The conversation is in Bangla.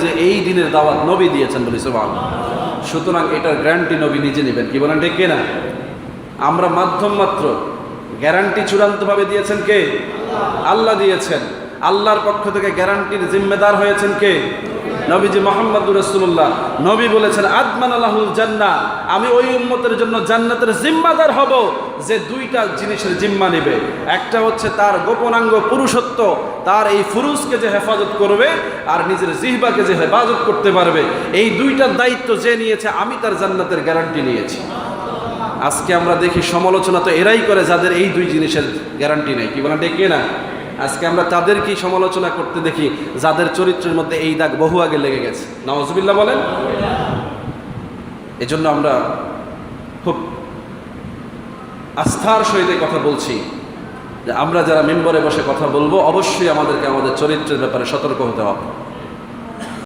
যে এই দিনের দাওয়াত নবী দিয়েছেন বলি সুবহানাল্লাহ। সুতরাং এটার গ্যারান্টি নবী নিজে নেবেন, কি বলেন ঠিক কিনা? আমরা মাধ্যম মাত্র, গ্যারান্টি চূড়ান্তভাবে দিয়েছেন কে? আল্লাহ দিয়েছেন। আল্লাহর পক্ষ থেকে গ্যারান্টির জিম্মেদার হয়েছেন কে? নবীজি মুহাম্মদুর রাসূলুল্লাহ। নবী বলেছেন আদমান আলাহুল জান্নাহ, আমি ওই উম্মতের জন্য জান্নাতের জিম্মাদার হব যে দুইটা জিনিসের জিম্মা নেবে। একটা হচ্ছে তার গোপনাঙ্গ পুরুষত্ব, তার এই ফুরুজকে যে হেফাজত করবে, আর নিজের জিহ্বাকে যে হেফাজত করতে পারবে। এই দুইটার দায়িত্ব যে নিয়েছে, আমি তার জান্নাতের গ্যারান্টি নিয়েছি। আজকে আমরা দেখি সমালোচনা তো এরাই করে যাদের এই দুই জিনিসের গ্যারান্টি নেই, কি বলেন ঠিক কিনা? আজকে আমরা তাদেরকেই সমালোচনা করতে দেখি যাদের চরিত্রের মধ্যে এই দাগ বহু আগে লেগে গেছে। নাউজুবিল্লাহ বলেন। এজন্য আমরা খুব আস্থার সহিত কথা বলছি যে আমরা যারা মেম্বরে বসে কথা বলবো, অবশ্যই আমাদেরকে আমাদের চরিত্রের ব্যাপারে সতর্ক হতে হবে।